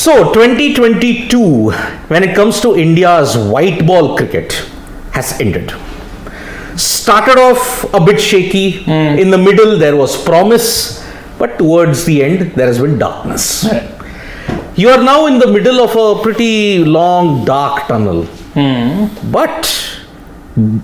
So 2022, when it comes to India's white ball cricket, has ended. Started off a bit shaky. In the middle, there was promise, but towards the end, there has been darkness. You are now in the middle of a pretty long, dark tunnel. But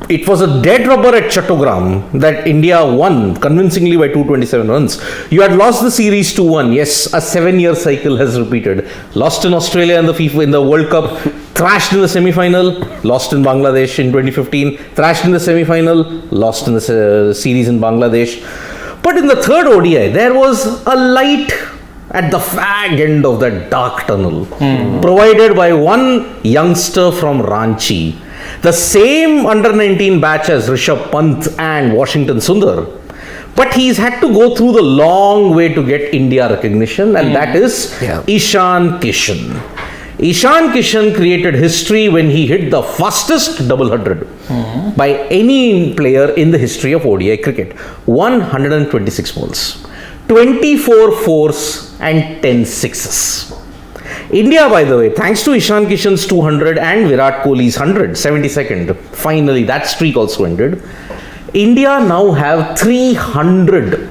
it was a dead rubber at Chattogram that India won convincingly by 227 runs. You had lost the series 2-1. Yes, a 7-year cycle has repeated. Lost in Australia in the World Cup, thrashed in the semi-final, lost in Bangladesh in 2015, thrashed in the semi-final, lost in the series in Bangladesh. But in the third ODI, there was a light at the fag end of that dark tunnel, provided by one youngster from Ranchi. The same under-19 batch as Rishabh Pant and Washington Sundar. But he's had to go through the long way to get India recognition, and that is Ishan Kishan. Ishan Kishan created history when he hit the fastest double 100 by any player in the history of ODI cricket. 126 balls, 24 fours and 10 sixes. India, by the way, thanks to Ishan Kishan's 200 and Virat Kohli's 100, 72nd, finally that streak also ended. India now have 300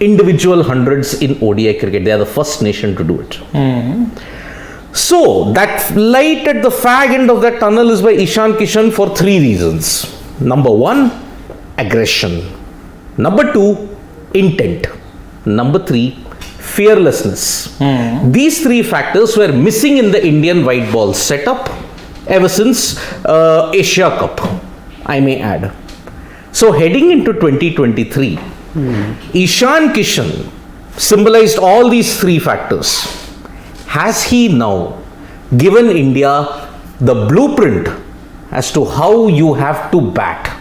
individual hundreds in ODI cricket. They are the first nation to do it. So, that light at the fag end of that tunnel is by Ishan Kishan for 3 reasons. Number 1, aggression. Number 2, intent. Number 3, fearlessness. These 3 factors were missing in the Indian white ball setup ever since Asia Cup, I may add. So heading into 2023, Ishan Kishan symbolized all these 3 factors. Has he now given India the blueprint as to how you have to bat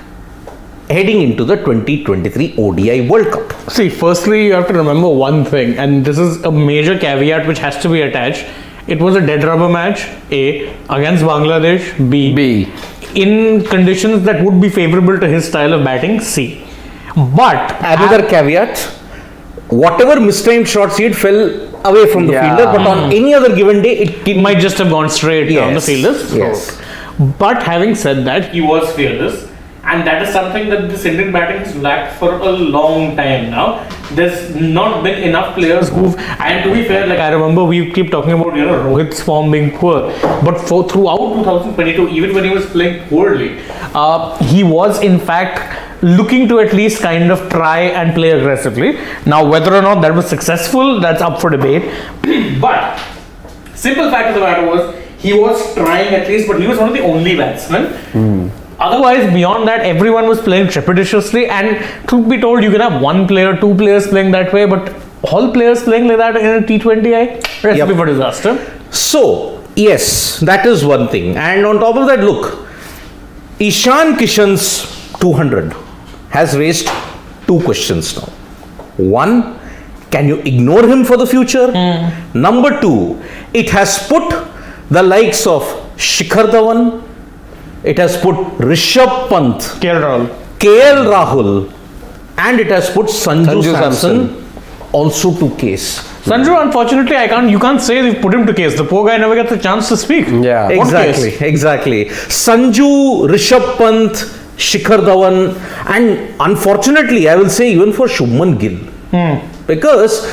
heading into the 2023 ODI World Cup? See, firstly, you have to remember one thing, and this is a major caveat which has to be attached. It was a dead rubber match, A, against Bangladesh, B, in conditions that would be favorable to his style of batting, C. But another caveat, whatever mistimed shots he had fell away from the fielder, but on any other given day, it might just have gone straight down the fielders. Yes. But having said that, he was fearless. And that is something that this Indian batting has lacked for a long time now. There's not been enough players who've, and to be fair, like I remember we keep talking about, Rohit's form being poor. But throughout 2022, even when he was playing poorly, he was in fact looking to at least kind of try and play aggressively. Now, whether or not that was successful, that's up for debate. But simple fact of the matter was, he was trying at least, but he was one of the only batsmen. Otherwise, beyond that, everyone was playing trepidatiously, and truth be told, you can have 1 player, 2 players playing that way, but all players playing like that in a T20I, recipe for disaster. So, yes, that is one thing. And on top of that, look, Ishan Kishan's 200 has raised 2 questions now. 1, can you ignore him for the future? Number 2, it has put the likes of Shikhar Dhawan, it has put Rishabh Pant, KL Rahul, and it has put Sanju Samson also to case. Sanju, unfortunately, you can't say they've put him to case. The poor guy never gets a chance to speak. Yeah, exactly. Sanju, Rishabh Pant, Shikhar Dhawan, and unfortunately, I will say even for Shubman Gill. Because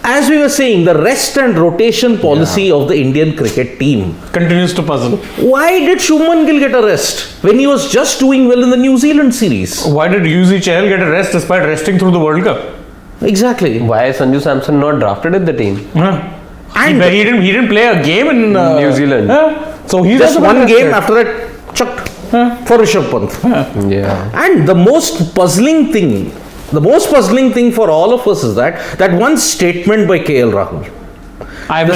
as we were saying, the rest and rotation policy of the Indian cricket team continues to puzzle. Why did Shubman Gill get a rest when he was just doing well in the New Zealand series? Why did Yuzi Chahal get a rest despite resting through the World Cup? Exactly. Why is Sanju Samson not drafted in the team? And he didn't play a game in New Zealand. So he's just one game after that chucked for Rishabh Pant. And the most puzzling thing for all of us is that one statement by KL Rahul. I have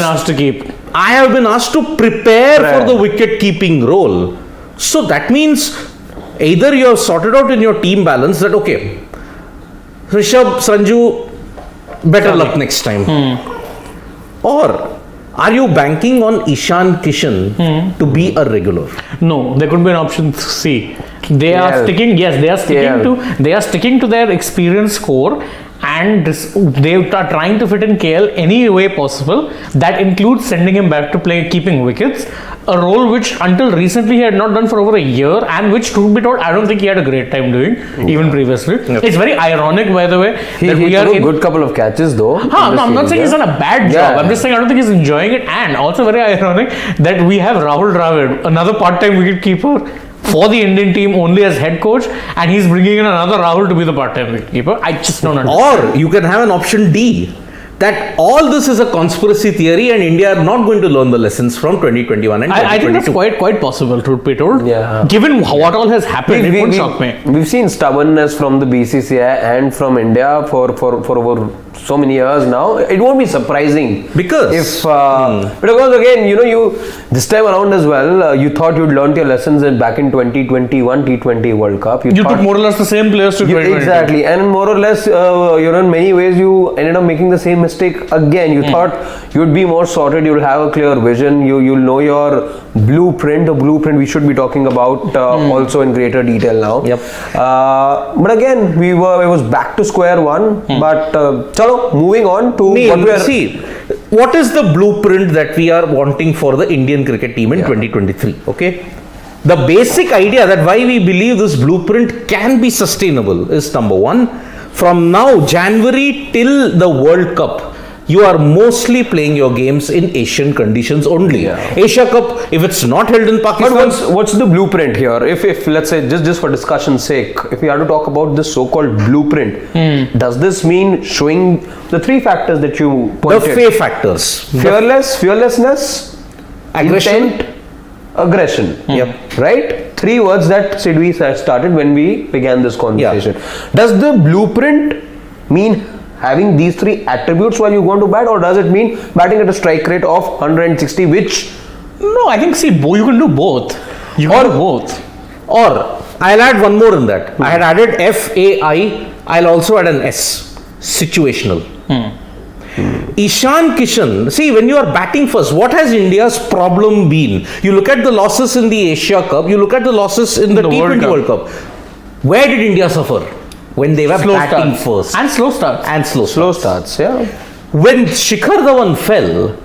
been asked to prepare for the wicket keeping role. So that means either you have sorted out in your team balance that okay, Rishabh, Sanju, better luck next time. Or are you banking on Ishan Kishan to be a regular? No, there could be an option C. They are sticking to their experience score and they are trying to fit in KL any way possible. That includes sending him back to play keeping wickets, a role which until recently he had not done for over a year, and which, to be told, I don't think he had a great time doing even previously. It's very ironic, by the way, He took a good couple of catches though. No, I'm not saying he's done a bad job. I'm just saying I don't think he's enjoying it, and also very ironic that we have Rahul Dravid, another part-time wicketkeeper, for the Indian team only as head coach, and he's bringing in another Rahul to be the part-time wicketkeeper. I just don't understand. Or you can have an option D, that all this is a conspiracy theory and India are not going to learn the lessons from 2021 and 2022. I think that's quite possible, to be told. Yeah. Given what all has happened, it won't shock me. We've seen stubbornness from the BCCI and from India for over so many years now. It won't be surprising Because again, you this time around as well, you thought you'd learnt your lessons back in 2021 T20 World Cup. You took more or less the same players to 2022. Exactly, and more or less, in many ways, you ended up making the same mistake again. You thought you'd be more sorted, you'll have a clear vision, you'll know your blueprint, the blueprint we should be talking about also in greater detail now. Yep. But again, it was back to square one. But chalo, moving on to what is the blueprint that we are wanting for the Indian cricket team in 2023? Okay. The basic idea that why we believe this blueprint can be sustainable is number one, from now January till the World Cup, you are mostly playing your games in Asian conditions only. Asia Cup, if it's not held in Pakistan. But what's the blueprint here? If let's say, just for discussion's sake, if we have to talk about this so-called blueprint, does this mean showing the three factors that you pointed? The FA factors. Fearlessness, Aggression. intent, aggression. Right? Three words that Sidvi started when we began this conversation. Does the blueprint mean having these three attributes while you go to bat, or does it mean batting at a strike rate of 160, which... No, I think, you can do both. You can do both. Or, I'll add one more in that. I had added FAI, I'll also add an S. Situational. Ishan Kishan, see, when you are batting first, what has India's problem been? You look at the losses in the Asia Cup, you look at the losses in the T20 World Cup. Where did India suffer? When they were batting first. And slow starts. Slow starts, yeah. When Shikhar Dhawan fell,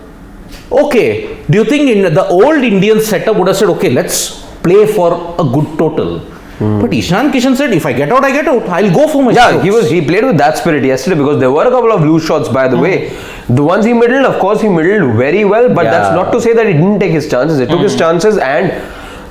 okay, do you think in the old Indian setup would have said, okay, let's play for a good total? But Ishan Kishan said, if I get out, I get out. I'll go for my strokes. He played with that spirit yesterday, because there were a couple of loose shots, by the way. The ones he middled, of course, he middled very well, but that's not to say that he didn't take his chances. He took his chances, and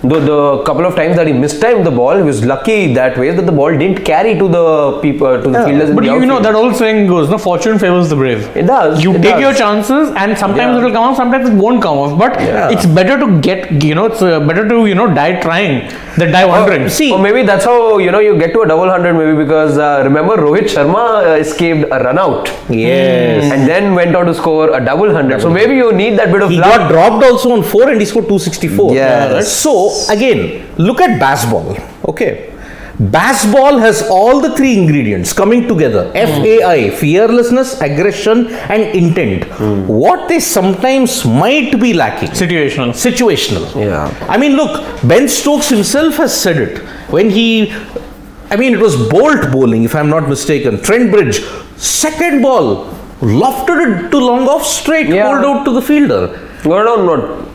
the couple of times that he mistimed the ball, he was lucky that way that the ball didn't carry to the fielders in but the outfield. that old saying goes, no, fortune favors the brave. It does. You take your chances, and sometimes it will come off, sometimes it won't come off. But it's better to better to die trying than die wondering. Or maybe that's how you get to a double 100, maybe because remember Rohit Sharma escaped a run out. Yes. And then went on to score a double 100. So maybe you need that bit of He luck. got dropped also on 4 and he scored 264. Yes. So, again, look at baseball. Okay. Baseball has all the three ingredients coming together. FAI, fearlessness, aggression, and intent. What they sometimes might be lacking. Situational. Yeah. I mean, look, Ben Stokes himself has said it. When it was Bolt bowling, if I'm not mistaken. Trent Bridge, second ball, lofted it to long off straight, pulled out to the fielder. No.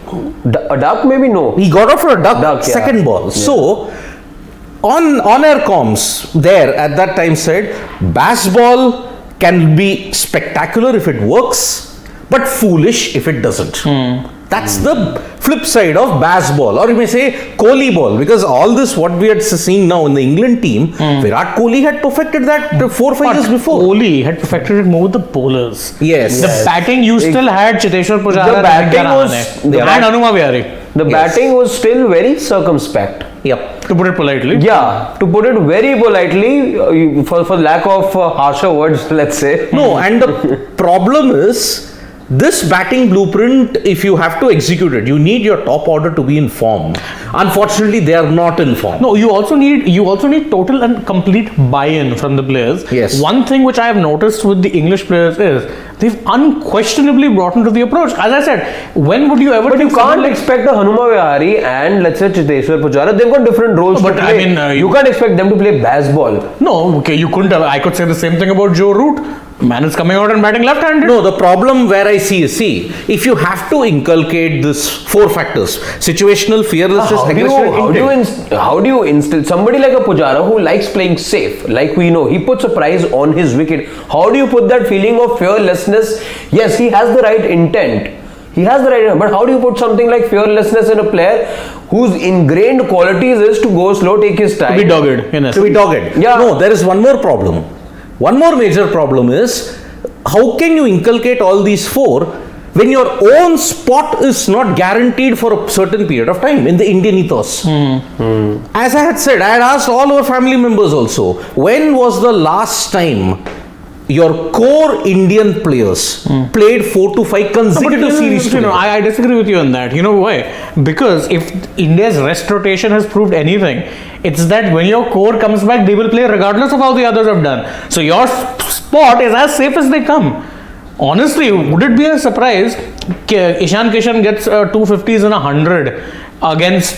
A duck, maybe no. He got out for a duck second ball. Yeah. So, on air comms there at that time said, baseball can be spectacular if it works, but foolish if it doesn't. That's the flip side of baseball, or you may say Kohli ball, because all this what we are seeing now in the England team, Virat Kohli had perfected that 4 or 5 years before. Kohli had perfected it more with the bowlers. Yes. The batting, you still had Chiteshwar Pujara and Hanuma Vihari. The batting was still very circumspect. Yep. To put it politely. Yeah, to put it very politely, for lack of harsher words, let's say. No, and the problem is, this batting blueprint, if you have to execute it, you need your top order to be in form. Unfortunately, they are not in form. No, you also need total and complete buy-in from the players. Yes. One thing which I have noticed with the English players is they've unquestionably brought into the approach. As I said, when would you ever? But you can't expect a Hanuma Vihari and let's say Chiteshwar Pujara. They've got different roles. But to play. I mean, you can't expect them to play baseball. No, okay, you couldn't have. I could say the same thing about Joe Root. Man is coming out and batting left-handed. No, the problem where I see is, if you have to inculcate this 4 factors: situational, fearlessness, aggression, How do you instill somebody like a Pujara who likes playing safe? Like we know, he puts a prize on his wicket. How do you put that feeling of fearlessness? Yes, he has the right intent. But how do you put something like fearlessness in a player whose ingrained qualities is to go slow, take his time? To be dogged, in to be dogged. Yeah. No, there is one more problem. One more major problem is, how can you inculcate all these 4 when your own spot is not guaranteed for a certain period of time in the Indian ethos? As I had said, I had asked all our family members also, when was the last time your core Indian players played 4 to 5 consecutive series? I disagree with you on that. You know why? Because if India's rest rotation has proved anything, it's that when your core comes back, they will play regardless of how the others have done. So your spot is as safe as they come. Honestly, would it be a surprise Ishan Kishan gets 250s and 100 against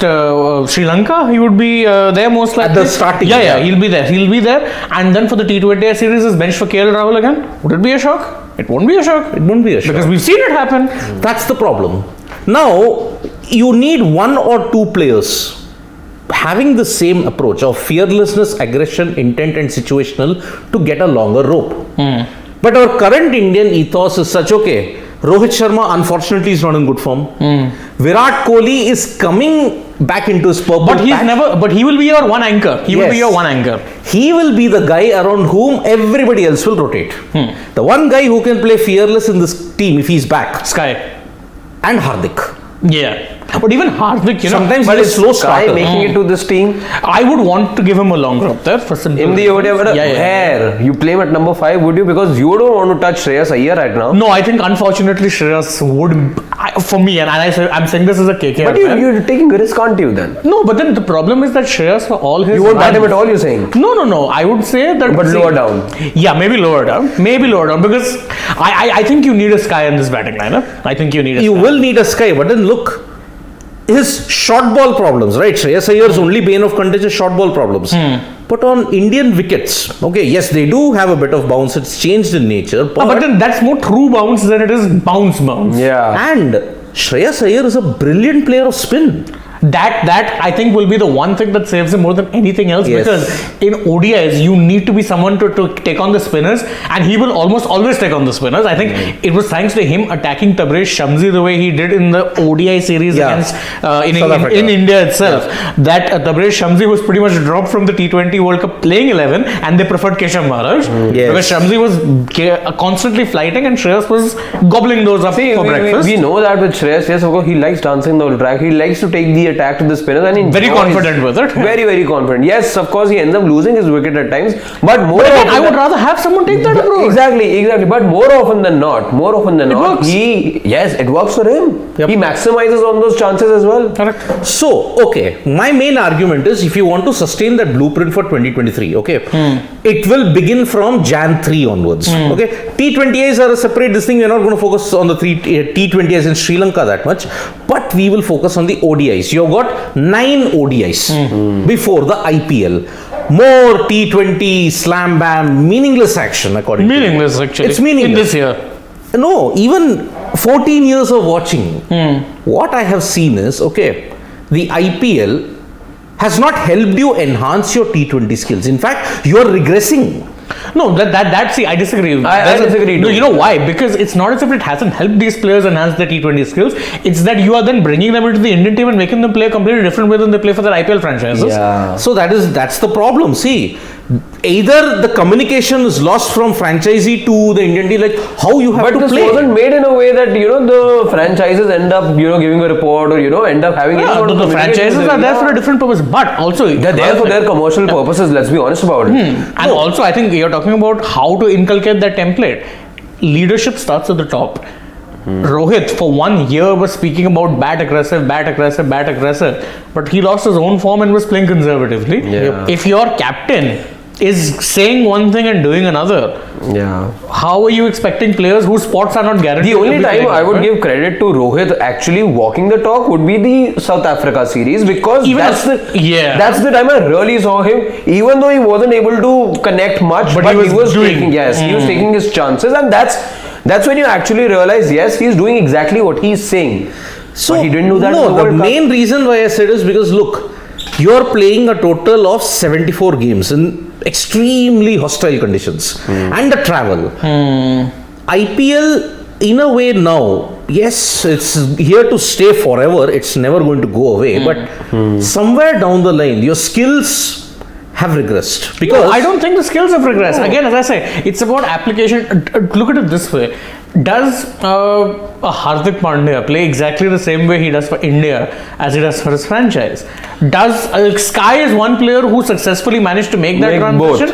Sri Lanka? He would be there most likely. At the starting. Yeah, he'll be there. And then for the T20I series, is bench for KL Rahul again. Would it be a shock? It won't be a shock. It won't be a shock. Because we've seen it happen. That's the problem. Now, you need 1 or 2 players having the same approach of fearlessness, aggression, intent and situational to get a longer rope. But our current Indian ethos is such, Rohit Sharma unfortunately is not in good form. Virat Kohli is coming back into his purple patch. But he will be your one anchor. He will be your one anchor. He will be the guy around whom everybody else will rotate. The one guy who can play fearless in this team if he's back. Sky. And Hardik. Yeah. But even Hardik, sometimes but he's slow starter. making it to this team. I would want to give him a longer up there for simple. In the ODI, where you play him at number 5, would you? Because you don't want to touch Shreyas Iyer right now. No, I think unfortunately Shreyas would, for me, and I'm saying this as a KKR But you're taking a risk, aren't you then? No, but then the problem is that Shreyas, for all his... You won't bat him at all, you're saying? No. I would say that... But lower down. Yeah, maybe lower down. Because I think you need a Sky in this batting lineup. I think you need a Sky. You will need a Sky, but then look, his short ball problems, right? Shreyas Iyer's only bane of contention is short ball problems. But on Indian wickets, yes, they do have a bit of bounce. It's changed in nature. But then that's more true bounce than it is bounce. Yeah. And Shreyas Iyer is a brilliant player of spin. That I think will be the one thing that saves him more than anything else, because in ODIs you need to be someone to take on the spinners, and he will almost always take on the spinners. I think it was thanks to him attacking Tabraiz Shamsi the way he did in the ODI series against in India itself, that Tabraiz Shamsi was pretty much dropped from the T20 World Cup playing 11 and they preferred Keshav Maharaj because Shamsi was constantly flighting and Shreyas was gobbling those up for breakfast. We know that with Shreyas, yes, of course, he likes dancing the track. He likes to take the attack to the spinners, and very confident with it. Very, very confident. Yes, of course, he ends up losing his wicket at times, but I would rather have someone take that approach. Exactly. But more often than not, works. it works for him. Yep. He maximizes on those chances as well. Correct. So, my main argument is, if you want to sustain that blueprint for 2023, it will begin from Jan 3 onwards. T20Is are a separate this thing. We're not going to focus on the T20Is in Sri Lanka that much, but we will focus on the ODIs. You've got 9 ODIs before the IPL. More T20 slam bam, meaningless action according to me. Meaningless actually. It's meaningless. In this year. No, even 14 years of watching, what I have seen is, the IPL has not helped you enhance your T20 skills. In fact, you are regressing. No, see, I disagree. I disagree too. No, you know why? Because it's not as if it hasn't helped these players enhance their T20 skills. It's that you are then bringing them into the Indian team and making them play a completely different way than they play for their IPL franchises. Yeah. So that's the problem. See, either the communication is lost from franchisee to the Indian team, like how you have to play. But this wasn't made in a way that the franchises end up giving a report or end up having. The franchises are there for a different purpose, but also they're there for their commercial purposes. Let's be honest about it. And also, I think you're talking about how to inculcate that template. Leadership starts at the top. Rohit for 1 year was speaking about bat aggressive, but he lost his own form and was playing conservatively. Yeah. If your captain is saying one thing and doing another, how are you expecting players whose spots are not guaranteed? The only time I would give credit to Rohit actually walking the talk would be the South Africa series, because that's the time I really saw him, even though he wasn't able to connect much, but he was taking his chances, and that's when you actually realize, yes, he's doing exactly what he's saying. So but he didn't do that. No, the main reason why I said is because look, you're playing a total of 74 games in extremely hostile conditions and the travel. IPL, in a way now, yes, it's here to stay forever. It's never going to go away. But somewhere down the line, your skills have regressed. Because I don't think the skills have regressed. Again, as I say, it's about application. Look at it this way. Does a Hardik Pandya play exactly the same way he does for India as he does for his franchise? Does Sky is one player who successfully managed to make that transition,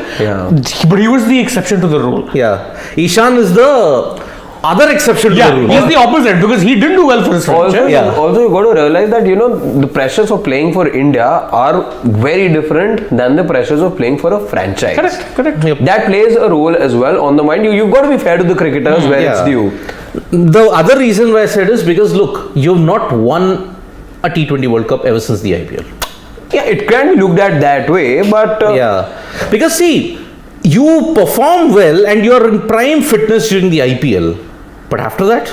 but he was the exception to the rule. Yeah, Ishan is the other exception to the rule. He's the opposite because he didn't do well for his franchise. Also, you got to realize that the pressures of playing for India are very different than the pressures of playing for a franchise. Correct. Yep. That plays a role as well on the mind. You've got to be fair to the cricketers where it's due. The other reason why I said is because look, you've not won a T20 World Cup ever since the IPL. Yeah, it can be looked at that way, but because see, you perform well and you're in prime fitness during the IPL. But after that,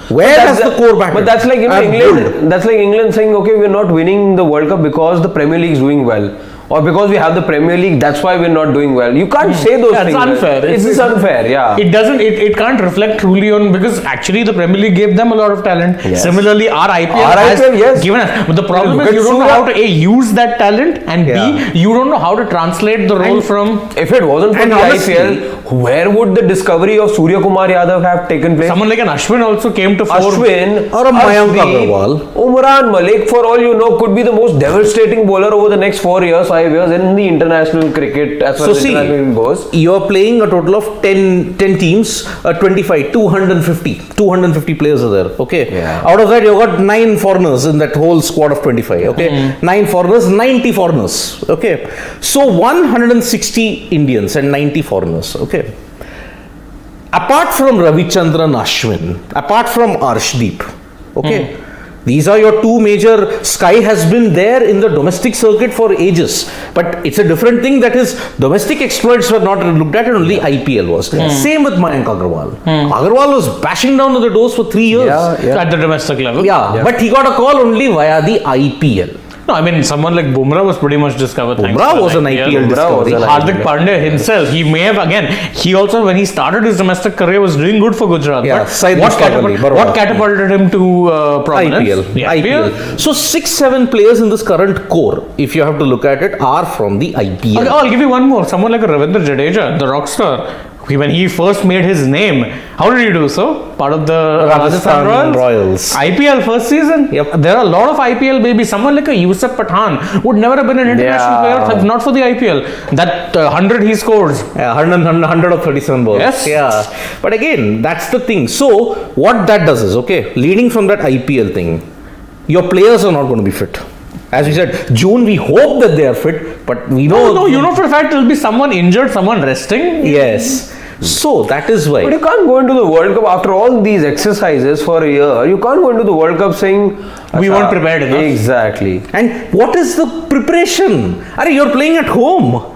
where has the core battle? But that's like England. That's like England saying, okay, we're not winning the World Cup because the Premier League is doing well, or because we have the Premier League, that's why we're not doing well. You can't say those things. It's unfair. It's unfair. Yeah. It doesn't. It can't reflect truly on, because actually the Premier League gave them a lot of talent. Yes. Similarly, our IPL has given us. But the problem is you don't know how to use that talent, and B, you don't know how to translate the role from. If it wasn't for the IPL, where would the discovery of Surya Kumar Yadav have taken place? Someone like an Ashwin also came to fore. Ashwin or a Mayank Agarwal. Umran Malik, for all you know, could be the most devastating bowler over the next 4 years, 5 years in the international cricket as far as international goes. You're playing a total of 10 teams, 25, 250 players are there. Okay. Out of that, you've got 9 foreigners in that whole squad of 25. Okay. 9 foreigners, 90 foreigners. Okay. So 160 Indians and 90 foreigners. Okay. Apart from Ravichandran Ashwin, apart from Arshdeep, okay, these are your two major. Sky has been there in the domestic circuit for ages, but it's a different thing that his domestic exploits were not looked at and only IPL was. Same with Mayank Agarwal. Agarwal was bashing down to the doors for 3 years at the domestic level. But he got a call only via the IPL. No, I mean, someone like Bumrah was pretty much discovered. Bumrah was an IPL discovery. Hardik Pandya himself, he may have, he also, when he started his domestic career, was doing good for Gujarat. Yeah, but what catapulted him to prominence? IPL. So 6-7 players in this current core, if you have to look at it, are from the IPL. Okay, I'll give you one more. Someone like a Ravindra Jadeja, the rock star. When he first made his name, how did he do so? Part of the Rajasthan Royals. IPL first season. There are a lot of IPL babies. Someone like a Yusuf Pathan would never have been an international player if not for the IPL. That 100 he scores. 100 of 37 balls. Yes. Yeah. But again, that's the thing. So what that does is, okay, leading from that IPL thing, your players are not going to be fit. As we said, June, we hope that they are fit, but we know. No, you know for a fact there will be someone injured, someone resting. Yes. So that is why. But you can't go into the World Cup after all these exercises for a year. You can't go into the World Cup saying we weren't prepared enough. Exactly. And what is the preparation? You're playing at home.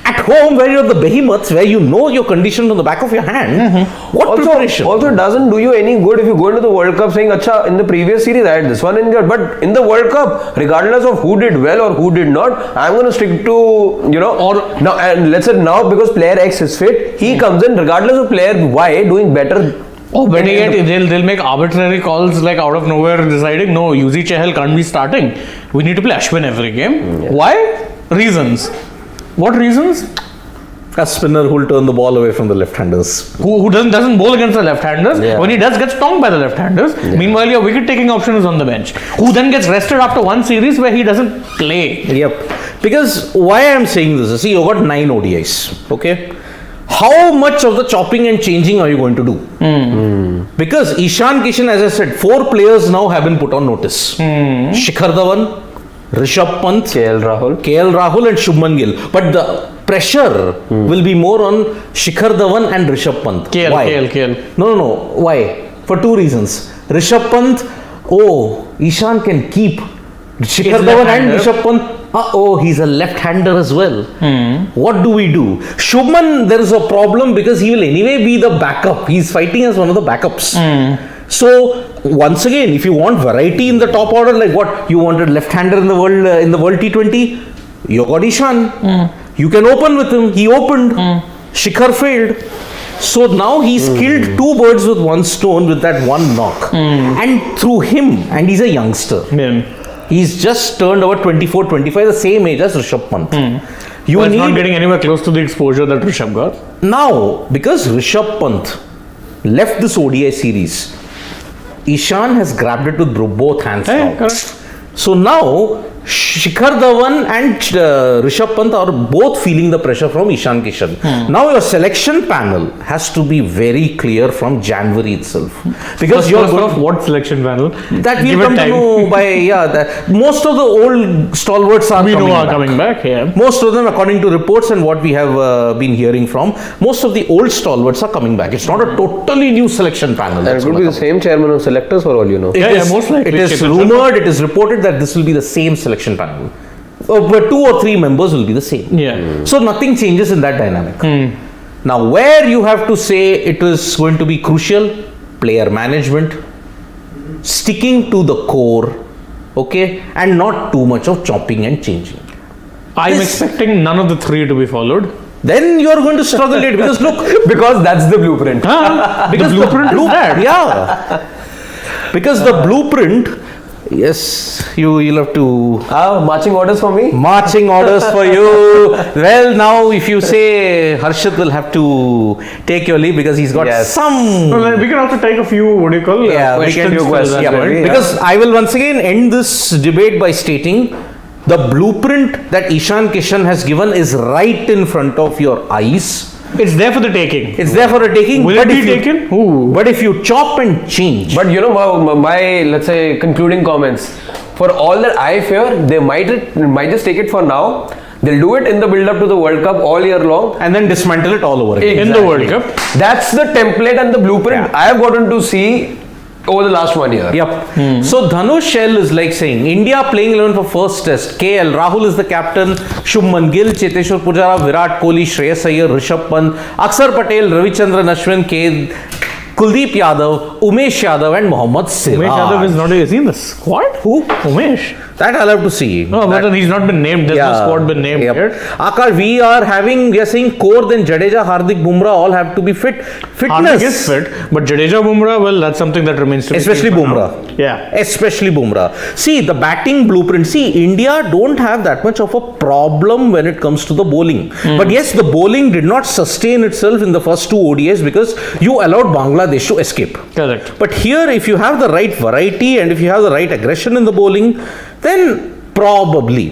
At home, where you're the behemoths, where you know your condition on the back of your hand. What preparation? Also, it doesn't do you any good if you go into the World Cup saying, "Acha, in the previous series I had this one injured," but in the World Cup, regardless of who did well or who did not, I'm going to stick to or now. And let's say now because player X is fit, he comes in regardless of player Y doing better. Better yet, they'll make arbitrary calls like out of nowhere deciding, no, Yuzi Chahal can't be starting. We need to play Ashwin every game. Why? Reasons. What reasons? A spinner who will turn the ball away from the left-handers. Who doesn't bowl against the left-handers. When he does, gets stoned by the left-handers. Meanwhile, your wicket-taking option is on the bench. Who then gets rested after one series where he doesn't play. Because why I am saying this is, see, you got 9 ODIs. Okay. how much of the chopping and changing are you going to do? Because Ishan Kishan, as I said, 4 players now have been put on notice. Shikhar Dhawan, Rishabh Pant, KL Rahul and Shubman Gill. But the pressure will be more on Shikhar Dhawan and Rishabh Pant. KL. No. Why? For 2 reasons. Rishabh Pant, Ishan can keep Shikhar Dhawan and Rishabh Pant. He's a left-hander as well. What do we do? Shubman, there is a problem because he will anyway be the backup. He's fighting as one of the backups. So once again, if you want variety in the top order, like what you wanted left-hander in the world T20, you got Ishan. You can open with him. He opened. Shikhar failed. So now he's killed 2 birds with 1 stone with that 1 knock. And through him, and he's a youngster. He's just turned over 24, 25, the same age as Rishabh Pant. He's not getting anywhere close to the exposure that Rishabh got. Now, because Rishabh Pant left this ODI series, Ishan has grabbed it with both hands now. Correct. So now, Shikhar Dhawan and Rishabh Pant are both feeling the pressure from Ishan Kishan. Now your selection panel has to be very clear from January itself. Because you're going of what selection panel? That we'll come to know by, most of the old stalwarts are coming back. Most of them, according to reports and what we have been hearing from, most of the old stalwarts are coming back. It's not a totally new selection panel. And it would be the same chairman of selectors for all you know. Most likely. It is rumored, it is reported that this will be the same selection panel. But 2 or 3 members will be the same. So nothing changes in that dynamic. Now, where you have to say it is going to be crucial, player management, sticking to the core, and not too much of chopping and changing. I'm expecting none of the 3 to be followed. Then you are going to struggle it because look, because that's the blueprint. Because the blueprint is that. Because the blueprint. Yes, you'll have to... marching orders for me? Marching orders for you. Well, now if you say Harshit will have to take your leave because he's got some... Well, we can also take a few, questions. Because I will once again end this debate by stating the blueprint that Ishan Kishan has given is right in front of your eyes. It's there for the taking. Will it be taken? But if you chop and change. But my let's say concluding comments. For all that I fear, they might just take it for now. They'll do it in the build up to the World Cup all year long. And then dismantle it all over again. In the World Cup. That's the template and the blueprint I have gotten to see over the last 1 year. So Dhanush Shell is like saying India playing 11 for first test. KL Rahul is the captain. Shubman Gill, Cheteshwar Pujara, Virat Kohli, Shreyas Iyer, Rishabh Pant, Akshar Patel, Ravichandran Ashwin, Kuldeep Yadav, Umesh Yadav and Mohammad Siraj. Umesh Yadav is in the squad? Who? Umesh. That I'll have to see. No, but he's not been named. There's no squad been named yet. Akash, we are saying core, then Jadeja, Hardik, Bumrah all have to be fit. Fitness. Hardik is fit, but Jadeja, Bumrah, well, that's something that remains to be Especially Bumrah. Especially Bumrah. See, the batting blueprint. See, India don't have that much of a problem when it comes to the bowling. But yes, the bowling did not sustain itself in the first 2 ODIs because you allowed Bangladesh to escape. Correct. But here, if you have the right variety and if you have the right aggression in the bowling, then probably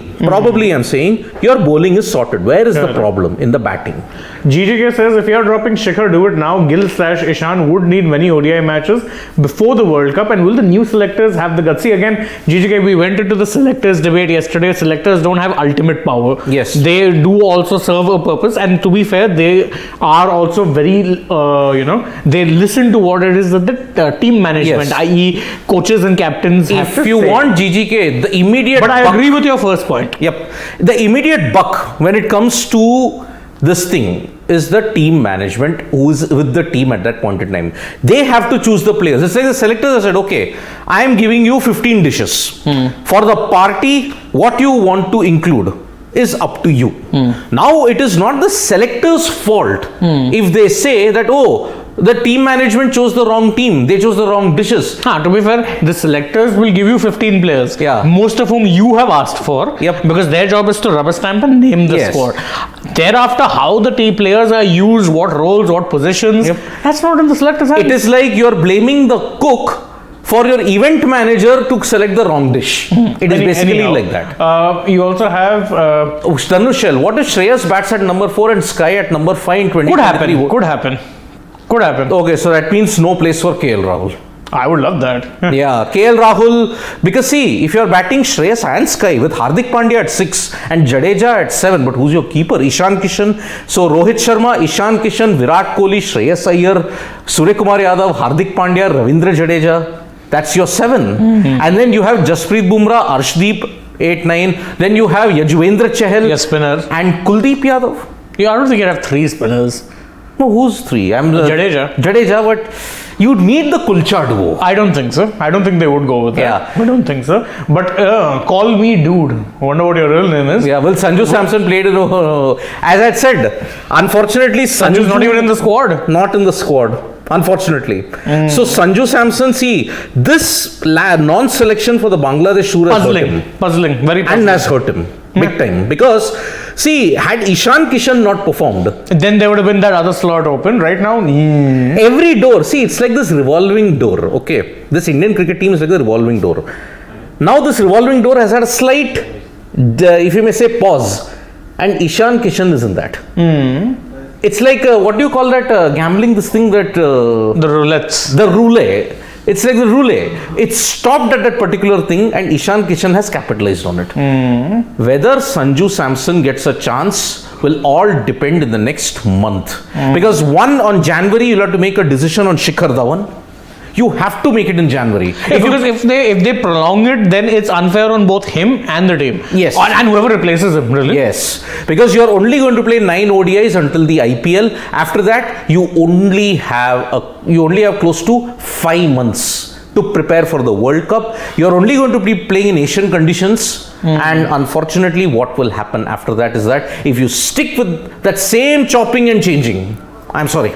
I'm saying your bowling is sorted. Where is the problem? In the batting. GGK says if you are dropping Shikhar, do it now. Gill/Ishan would need many ODI matches before the World Cup. And will the new selectors have the guts? See, again, GGK, we went into the selectors debate yesterday. Selectors don't have ultimate power. Yes. They do also serve a purpose. And to be fair, they are also very, they listen to what it is that the team management, i.e. coaches and captains have to If you say. want GGK, the immediate... But I agree with your first point. The immediate buck when it comes to this thing is the team management who's with the team at that point in time. They have to choose the players. It's like the selectors have said, okay, I am giving you 15 dishes. For the party, what you want to include is up to you. Now, it is not the selector's fault if they say that, the team management chose the wrong team. They chose the wrong dishes. To be fair, the selectors will give you 15 players. Most of whom you have asked for. Because their job is to rubber stamp and name the squad. Thereafter, how the team players are used, what roles, what positions, that's not in the selectors' hands. It is like you're blaming the cook for your event manager to select the wrong dish. It is basically Anyhow, like that. You also have Dhanushal, what if Shreyas bats at number 4 and Sky at number 5 in 2023? Could happen. Okay, so that means no place for KL Rahul. I would love that. Yeah, KL Rahul, because see, if you're batting Shreyas and Sky with Hardik Pandya at 6 and Jadeja at 7, but who's your keeper? Ishan Kishan. So Rohit Sharma, Ishan Kishan, Virat Kohli, Shreyas Iyer, Surya Kumar Yadav, Hardik Pandya, Ravindra Jadeja. That's your 7. And then you have Jasprit Bumrah, Arshdeep, 8, 9. Then you have Yajwendra Chahal Your spinner. and Kuldeep Yadav. Yeah, I don't think you have 3 spinners. No, who's 3? I'm the Jadeja, but you'd need the Kulcha duo. I don't think so. I don't think they would go with that. Yeah. I don't think so. But call me dude. Wonder what your real name is. Yeah, well, Sanju Samson played in. As I said, unfortunately, Sanju's not even in the squad. Not in the squad, unfortunately. So, Sanju Samson, see, this non-selection for the Bangladesh tour has hurt him. Puzzling. Very puzzling. And has hurt him big time. Because, see, had Ishan Kishan not performed, Then there would have been that other slot open. Right now, every door, see, it's like this revolving door, okay? This Indian cricket team is like a revolving door. Now, this revolving door has had a slight, if you may say, pause. And Ishan Kishan is in that. It's like, what do you call that gambling, this thing that... the roulettes. The roulette. It's like the roulette. It stopped at that particular thing and Ishan Kishan has capitalized on it. Whether Sanju Samson gets a chance will all depend in the next month. Because on January, you'll have to make a decision on Shikhar Dhawan. You have to make it in January. Because if they prolong it, then it's unfair on both him and the team. Yes. And whoever replaces him, really. Yes, because you're only going to play 9 ODIs until the IPL. After that, you only have close to 5 months to prepare for the World Cup. You're only going to be playing in Asian conditions. And unfortunately, what will happen after that is that if you stick with that same chopping and changing, I'm sorry,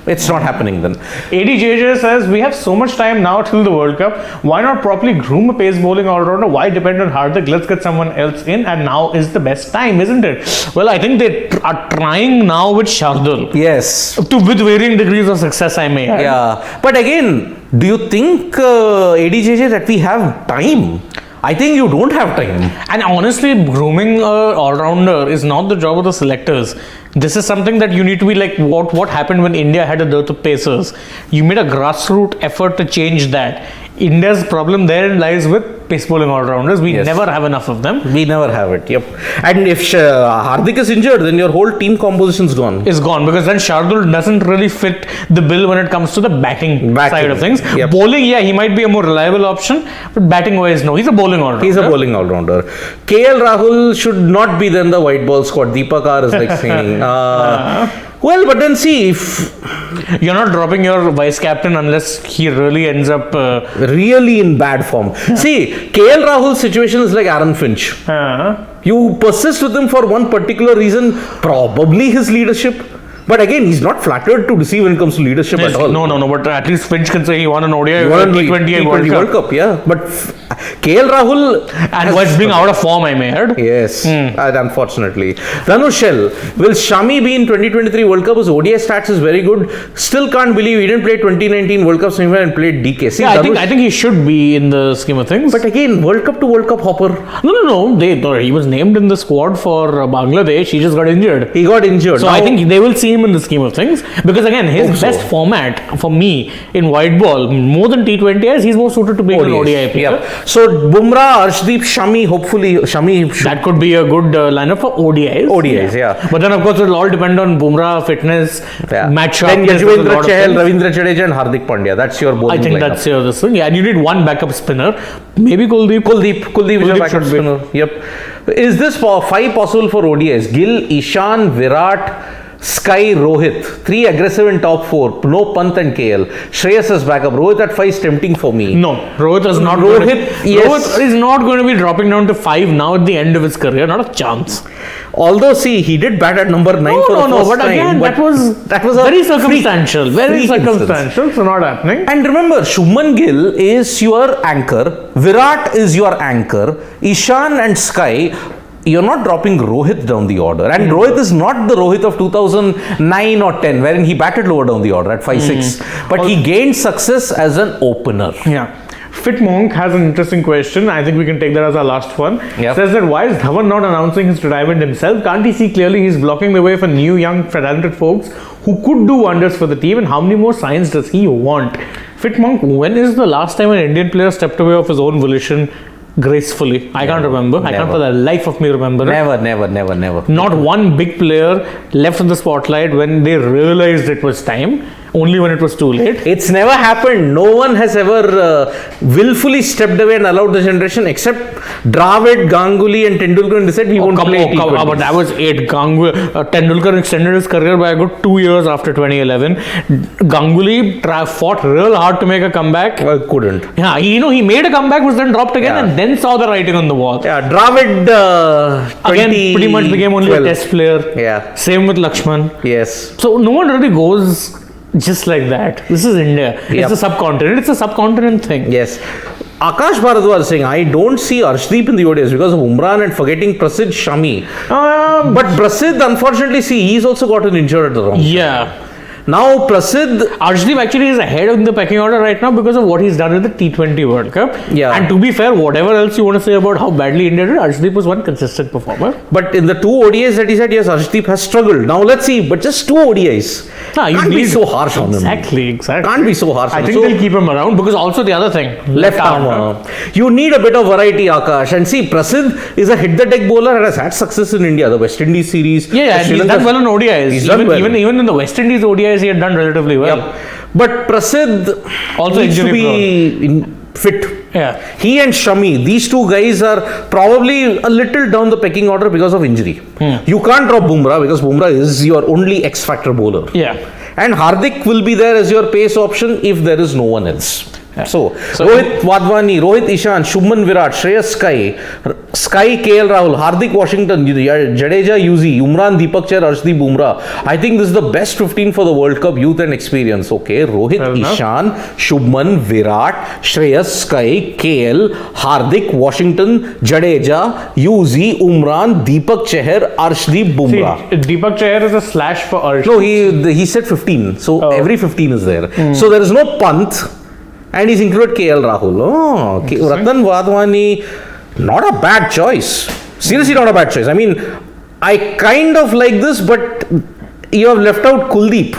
it's not happening then. ADJJ says, we have so much time now till the World Cup. Why not properly groom a pace bowling all-rounder? Why depend on Hardik? Let's get someone else in. And now is the best time, isn't it? Well, I think they are trying now with Shardul. Yes. With varying degrees of success, I may add. Yeah. But again, do you think, ADJJ, that we have time? I think you don't have time. And honestly, grooming an all-rounder is not the job of the selectors. This is something that you need to be like what happened when India had a dearth of pacers. You made a grassroots effort to change that. India's problem there lies with pace bowling all-rounders. We never have enough of them. We never have it, yep. And if Hardik is injured, then your whole team composition's gone. Is gone because then Shardul doesn't really fit the bill when it comes to the batting side of things. Yep. Bowling, yeah, he might be a more reliable option, but batting wise, no. He's a bowling all-rounder. He's a bowling all-rounder. KL Rahul should not be there in the white ball squad. Deepakar is like saying. Well, but then see, if you're not dropping your vice captain unless he really ends up really in bad form. See, KL Rahul's situation is like Aaron Finch. You persist with him for one particular reason, probably his leadership. But again, he's not flattered to deceive when it comes to leadership at all. No. But at least Finch can say he won an ODI, he won a T20 World Cup. Yeah. But KL Rahul... And was being out of form, I may add. Yes, unfortunately. Dhanushal, will Shami be in 2023 World Cup? His ODI stats is very good. Still can't believe he didn't play 2019 World Cup semi-final and played DK. See, yeah, I think he should be in the scheme of things. But again, World Cup to World Cup hopper. No. He was named in the squad for Bangladesh. He just got injured. He got injured. So now, I think they will see him in the scheme of things. Because again, his best format for me in white ball, more than T20s, he's more suited to being an ODI player. Yep. So Bumrah, Arshdeep, Shami, hopefully that could be a good lineup for ODIs. ODIs, yeah. But then of course it will all depend on Bumrah fitness, match sharpness. Then Yajwendra Chahal, Ravindra Jadeja and Hardik Pandya. That's your bowling I think lineup. That's your this thing. Yeah, and you need one backup spinner. Maybe Kuldeep is your backup spinner. Yep. Is this 5 possible for ODIs? Gill, Ishan, Virat, Sky, Rohit. 3 aggressive in top 4. No Pant and KL. Shreyas is backup. Rohit at 5 is tempting for me. No, Rohit is not. Rohit is not going to be dropping down to 5 now at the end of his career. Not a chance. Although, see, he did bat at number 9 for the first but time. Again, that was a very circumstantial. Very circumstantial. So not happening. And remember, Shubman Gill is your anchor. Virat is your anchor. Ishan and Sky. You're not dropping Rohit down the order. And Rohit is not the Rohit of 2009 or 10, wherein he batted lower down the order at 5-6. But he gained success as an opener. Yeah. Fit Monk has an interesting question. I think we can take that as our last one. Yep. Says that why is Dhawan not announcing his retirement himself? Can't he see clearly he's blocking the way for new, young, talented folks who could do wonders for the team? And how many more signs does he want? Fit Monk, when is the last time an Indian player stepped away of his own volition gracefully? I can't remember. I can't for the life of me remember it. Never. Not one big player left in the spotlight when they realized it was time. Only when it was too late. It's never happened. No one has ever willfully stepped away and allowed the generation except Dravid, Ganguly and Tendulkar and decided he won't play T20s. But that was it. Tendulkar extended his career by a good 2 years after 2011. Ganguly fought real hard to make a comeback. Well, couldn't. Yeah, he made a comeback, was then dropped again, and then saw the writing on the wall. Yeah, Dravid again pretty much became only a test player. Yeah. Same with Lakshman. Yes. So no one really goes just like that. This is India. It's a subcontinent. It's a subcontinent thing. Yes. Akash Bharadwaj saying, I don't see Arshdeep in the ODIs because of Umran and forgetting Prasidh Shami. But Prasidh, unfortunately, he's also gotten injured at the wrong time. Yeah. Now Prasidh... Arshdeep actually is ahead in the pecking order right now because of what he's done in the T20 World Cup. Yeah. And to be fair, whatever else you want to say about how badly India did, Arshdeep was one consistent performer. But in the 2 ODIs that he said, yes, Arshdeep has struggled. Now let's see, but just 2 ODIs. Can't be so harsh on him. Exactly. Can't be so harsh on him. I think they'll keep him around because also the other thing, left arm. You need a bit of variety, Akash. And see, Prasidh is a hit-the-deck bowler and has had success in India. The West Indies series. Yeah, and he's done well in ODIs. Even in the West Indies ODIs, he had done relatively well. Yep. But Prasidh also needs to be fit. Yeah. He and Shami, these 2 guys are probably a little down the pecking order because of injury. You can't drop Bumrah because Bumrah is your only X-factor bowler. Yeah. And Hardik will be there as your pace option if there is no one else. Yeah. So Rohit Wadhwani, Rohit Ishan, Shubman Virat, Shreyas Sky, KL Rahul, Hardik Washington, Jadeja Yuzi, Umran Deepak Chair, Arshdeep Bumrah. I think this is the best 15 for the World Cup youth and experience. Okay, Rohit Ishan, Shubman Virat, Shreyas Sky, KL, Hardik Washington, Jadeja Yuzi, Umran Deepak Chair, Arshdeep Bumrah. See, Deepak Chair is a slash for Arsh. No, he said 15. So every 15 is there. So there is no Pant. And he's included KL Rahul. Ratan Wadhwani, not a bad choice. Seriously, not a bad choice. I mean, I kind of like this, but you have left out Kuldeep.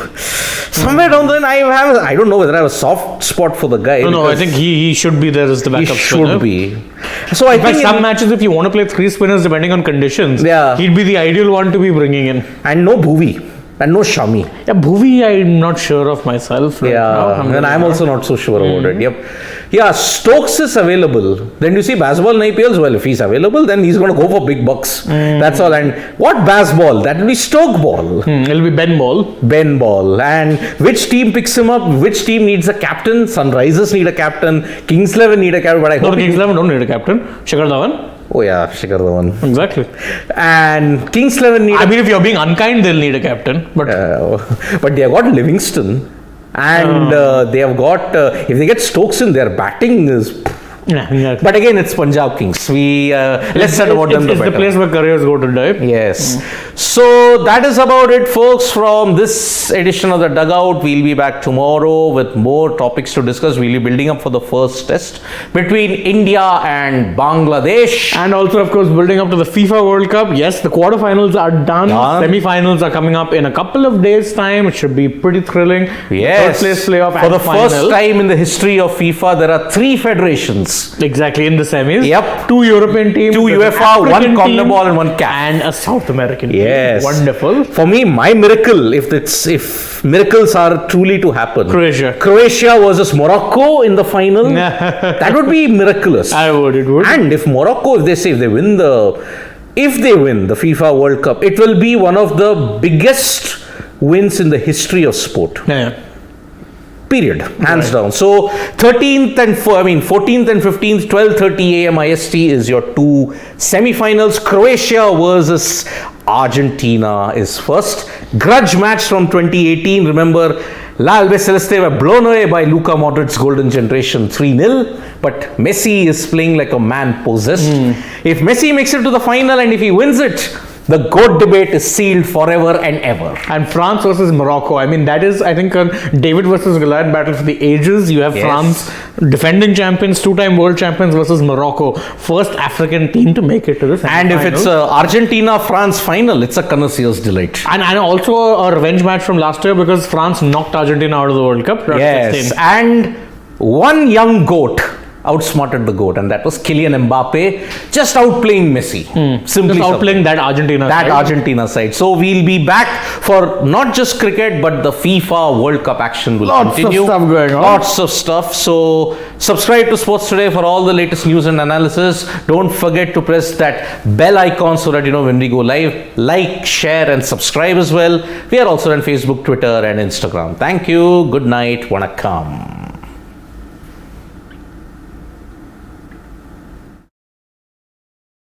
Somewhere down the line, I don't know whether I have a soft spot for the guy. No, I think he should be there as the backup spinner. He should be. So I think some matches, if you want to play 3 spinners depending on conditions, he'd be the ideal one to be bringing in. And no Bhuvi. And no Shami. Yeah, Bhuvi, I'm not sure of myself. Right now. And I'm also not so sure about it. Yep. Yeah, Stokes is available. Then you see Basball in IPLs. Well, if he's available, then he's going to go for big bucks. That's all. And what Basball? That will be Stoke ball. It'll be Ben Ball. Ben Ball. And which team picks him up? Which team needs a captain? Sunrisers need a captain. Kings 11 need a captain. But I hope Kings 11 don't need a captain. Shikhar Dhawan. Oh yeah, Shikhar Dhawan. Exactly. And Kings 11 need. I mean, if you're being unkind, they'll need a captain. But they have got Livingston, and they have got. If they get Stokes in, their batting is. Yeah. But again, it's Punjab Kings. We let's chat about them. It's the place where careers go to die. Yes. So that is about it, folks, from this edition of the Dugout. We'll be back tomorrow with more topics to discuss. We'll be building up for the first test between India and Bangladesh, and also, of course, building up to the FIFA World Cup. Yes, the quarterfinals are done. Semi-finals are coming up in a couple of days' time. It should be pretty thrilling. Yes. Third place playoff for the final. first time in the history of FIFA, there are 3 federations. Exactly, in the semis. Yep. 2 European teams, 2 UEFA, 1 CONMEBOL and 1 CAF. And a South American team. Yes. Wonderful. For me, my miracle, if miracles are truly to happen. Croatia versus Morocco in the final. That would be miraculous. It would. And if Morocco, if they win the FIFA World Cup, it will be one of the biggest wins in the history of sport. Yeah. Period. Hands down. So 14th and 15th, 12:30 a.m. IST is your 2 semi-finals. Croatia versus Argentina is first. Grudge match from 2018. Remember, La Albiceleste were blown away by Luka Modric's golden generation 3-0. But Messi is playing like a man possessed. If Messi makes it to the final and if he wins it, The GOAT debate is sealed forever and ever. And France versus Morocco. I mean, that is, I think, a David versus Goliath battle for the ages. You have Yes. France, defending champions, two-time world champions, versus Morocco, first African team to make it to the And if it's semi-finals. a Argentina-France final, it's a connoisseur's delight. And also a revenge match from last year because France knocked Argentina out of the World Cup. Yes, and one young GOAT outsmarted the GOAT, and that was Kylian Mbappe, just outplaying Messi. Simply Just outplaying that Argentina that side. Argentina side. So we'll be back for not just cricket, but the FIFA World Cup action will Lots of continue. stuff going on. Lots of stuff. So subscribe to Sports Today for all the latest news and analysis. Don't forget to press that bell icon so that you know when we go live. Like, share, and subscribe as well. We are also on Facebook, Twitter, and Instagram. Thank you. Good night. Vanakkam.